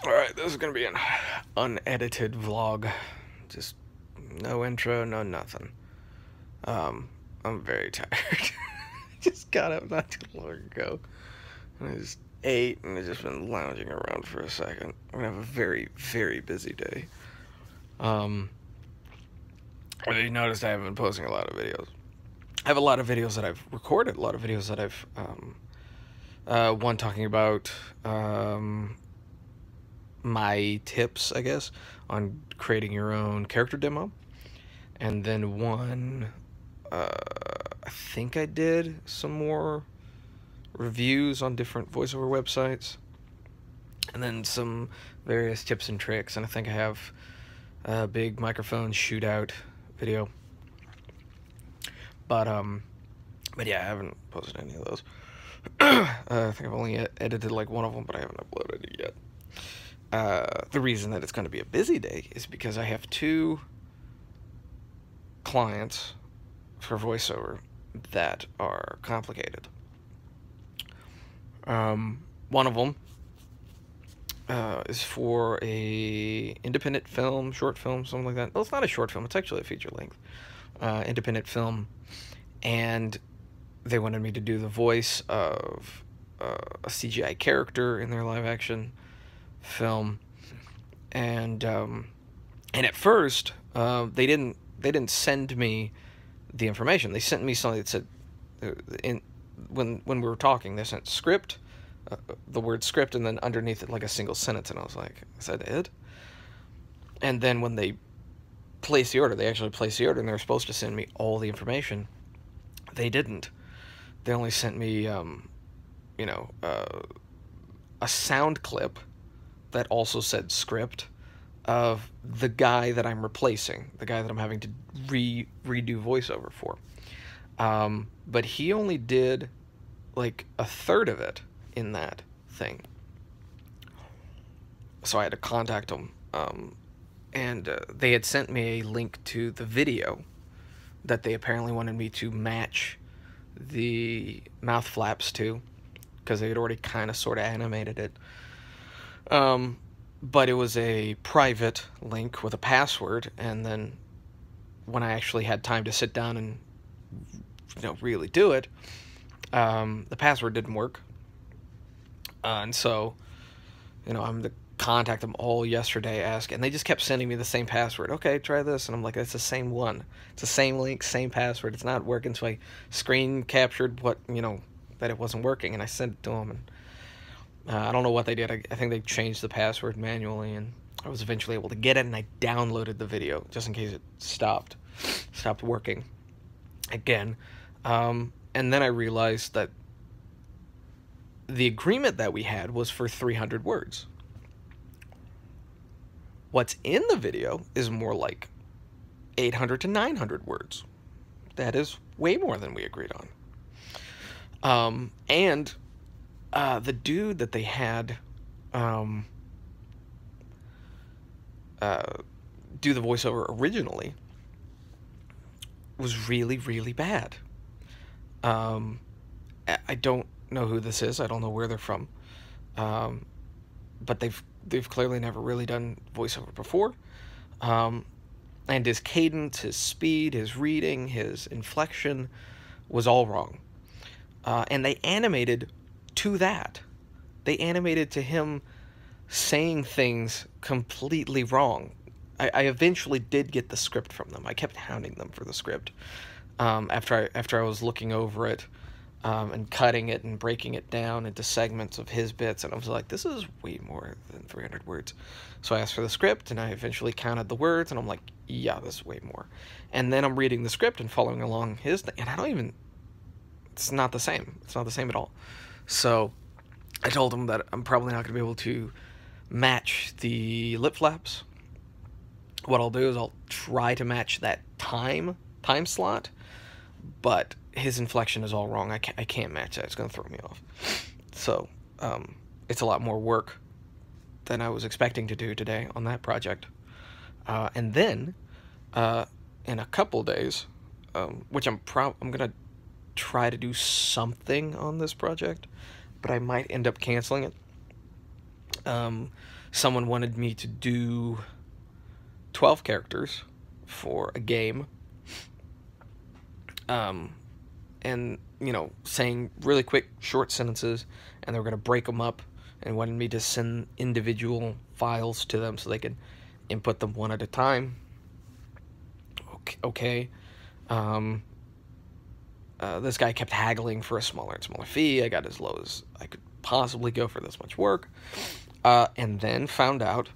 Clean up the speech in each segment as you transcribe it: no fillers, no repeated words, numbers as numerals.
Alright, this is gonna be an unedited vlog. Just no intro, no nothing. I'm very tired. Just got up not too long ago. And I just ate and I've just been lounging around for a second. I'm gonna have a very, very busy day. Whether you noticed, I haven't been posting a lot of videos. I have a lot of videos that I've recorded, a lot of videos that I've, one talking about, my tips, I guess, on creating your own character demo. And then one, I think I did some more reviews on different voiceover websites. And then some various tips and tricks. And I think I have a big microphone shootout video. But yeah, I haven't posted any of those. I think I've only edited like one of them, but I haven't uploaded it yet. The reason that it's going to be a busy day is because I have two clients for voiceover that are complicated. One of them is for a independent film, short film, something like that. Well, it's not a short film, it's actually a feature length independent film, and they wanted me to do the voice of a CGI character in their live action film. And at first they didn't send me the information. They sent me something that said, when we were talking, they sent script, the word script, and then underneath it like a single sentence, and I was like, is that it? And then when they placed the order, they actually placed the order, and they were supposed to send me all the information. They didn't. They only sent me a sound clip that also said script of the guy that I'm replacing, the guy that I'm having to redo voiceover for. But he only did like a third of it in that thing. So I had to contact him. And they had sent me a link to the video that they apparently wanted me to match the mouth flaps to, because they had already kind of sort of animated it. But it was a private link with a password, and then when I actually had time to sit down and really do it, the password didn't work. And so I'm to contact them all yesterday, and they just kept sending me the same password. Okay, try this, and I'm like, it's the same one, it's the same link, same password, it's not working. So I screen captured what that it wasn't working, and I sent it to them, and I don't know what they did. I think they changed the password manually, and I was eventually able to get it, and I downloaded the video just in case it stopped working again. And then I realized that the agreement that we had was for 300 words. What's in the video is more like 800 to 900 words. That is way more than we agreed on. And the dude that they had do the voiceover originally was really, really bad. I don't know who this is. I don't know where they're from. But they've clearly never really done voiceover before. And his cadence, his speed, his reading, his inflection was all wrong. And they animated to that. They animated to him saying things completely wrong. I eventually did get the script from them. I kept hounding them for the script. After I was looking over it, and cutting it and breaking it down into segments of his bits, and I was like, this is way more than 300 words. So I asked for the script, and I eventually counted the words, and I'm like, yeah, this is way more. And then I'm reading the script and following along his thing, and it's not the same. It's not the same at all. So I told him that I'm probably not going to be able to match the lip flaps. What I'll do is I'll try to match that time slot, but his inflection is all wrong. I can't match that. It's going to throw me off. So it's a lot more work than I was expecting to do today on that project. And then in a couple days, which I'm going to try to do something on this project, but I might end up canceling it. someone wanted me to do 12 characters for a game, and, you know, saying really quick, short sentences, and they were going to break them up, and wanted me to send individual files to them so they could input them one at a time. Okay. This guy kept haggling for a smaller and smaller fee. I got as low as I could possibly go for this much work. And then found out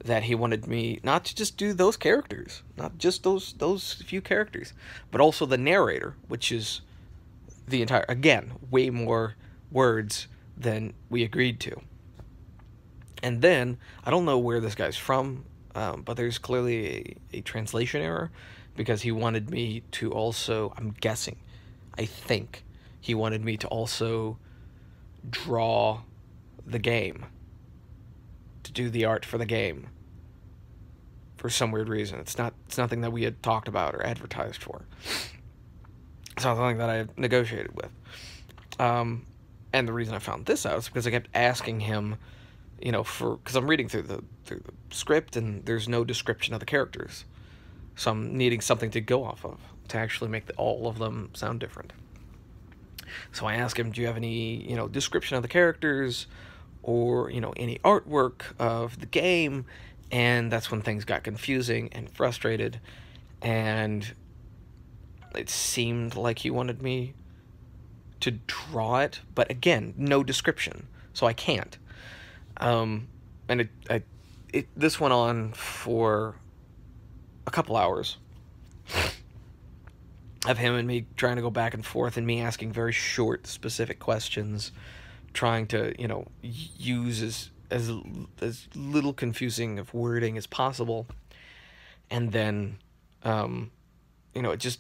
that he wanted me not to just do those characters, not just those few characters, but also the narrator, which is the entire, again, way more words than we agreed to. And then, I don't know where this guy's from, but there's clearly a translation error, because he wanted me to also, I'm guessing, I think, he wanted me to also draw the game, to do the art for the game, for some weird reason. It's nothing that we had talked about or advertised for. It's not something that I had negotiated with. And the reason I found this out is because I kept asking him, you know, because I'm reading through the script, and there's no description of the characters. So I'm needing something to go off of to actually make all of them sound different. So I asked him, do you have any, you know, description of the characters, or, you know, any artwork of the game? And that's when things got confusing and frustrated, and it seemed like he wanted me to draw it, but again, no description, so I can't. And this went on for a couple hours of him and me trying to go back and forth, and me asking very short, specific questions, trying to, you know, use as little confusing of wording as possible. And then, you know, it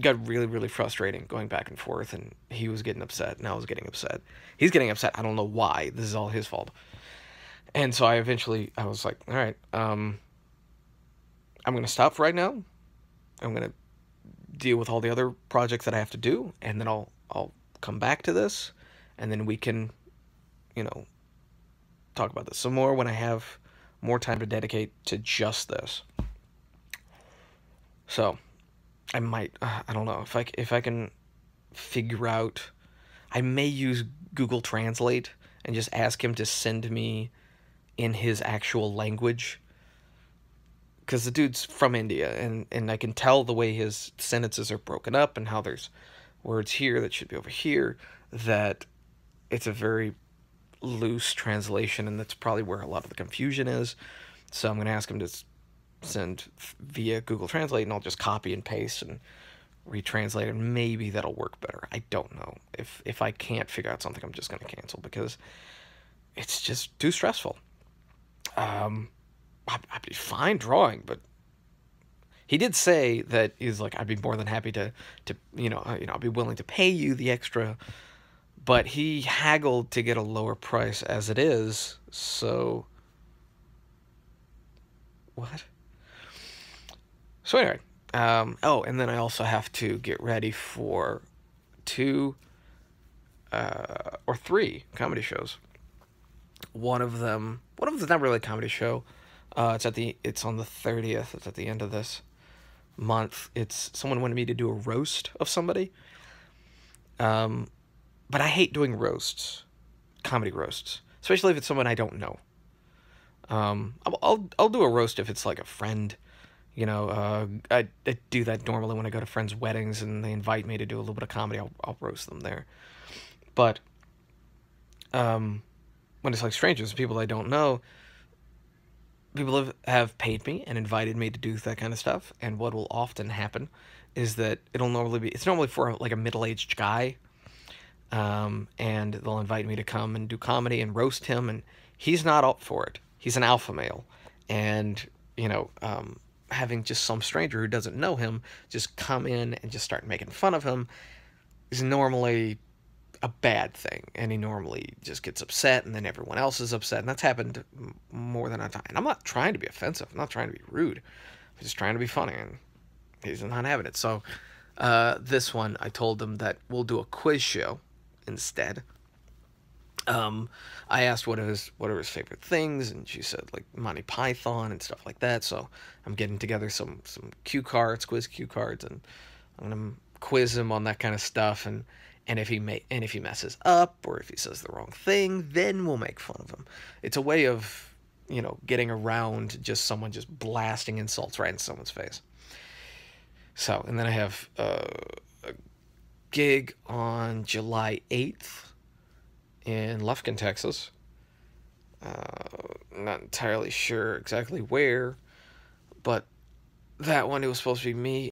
got really, really frustrating going back and forth, and he was getting upset, and I was getting upset. He's getting upset. I don't know why. This is all his fault. And so I was like, all right, I'm going to stop for right now. I'm going to deal with all the other projects that I have to do, and then I'll come back to this, and then we can, you know, talk about this some more when I have more time to dedicate to just this. So I might, I don't know, if I can figure out, I may use Google Translate and just ask him to send me in his actual language, because the dude's from India, and I can tell the way his sentences are broken up, and how there's words here that should be over here, that it's a very loose translation, and that's probably where a lot of the confusion is. So I'm going to ask him to send via Google Translate, and I'll just copy and paste and retranslate, and maybe that'll work better. I don't know. If I can't figure out something, I'm just going to cancel, because it's just too stressful. I'd be fine drawing, but he did say that he's like, I'd be more than happy to I'll be willing to pay you the extra, but he haggled to get a lower price as it is. So what? So anyway, and then I also have to get ready for 2 or 3 comedy shows. One of them is not really a comedy show. It's on the 30th. It's at the end of this month. It's someone wanted me to do a roast of somebody. But I hate doing roasts, comedy roasts, especially if it's someone I don't know. I'll do a roast if it's like a friend. You know, I do that normally when I go to friends' weddings and they invite me to do a little bit of comedy. I'll roast them there. But when it's like strangers, people I don't know, people have paid me and invited me to do that kind of stuff, and what will often happen is that it's normally for like a middle-aged guy, and they'll invite me to come and do comedy and roast him, and he's not up for it. He's an alpha male, and, you know, having just some stranger who doesn't know him just come in and just start making fun of him is normally a bad thing, and he normally just gets upset, and then everyone else is upset, and that's happened more than a time. And I'm not trying to be offensive, I'm not trying to be rude, I'm just trying to be funny, and he's not having it. So this one, I told them that we'll do a quiz show instead, Um, I asked what are his favorite things, and she said like Monty Python and stuff like that. So I'm getting together some cue cards, quiz cue cards, and I'm gonna quiz him on that kind of stuff. And if he messes up or if he says the wrong thing, then we'll make fun of him. It's a way of getting around just someone just blasting insults right in someone's face. So, and then I have a gig on July 8th in Lufkin, Texas. Not entirely sure exactly where, but that one, it was supposed to be me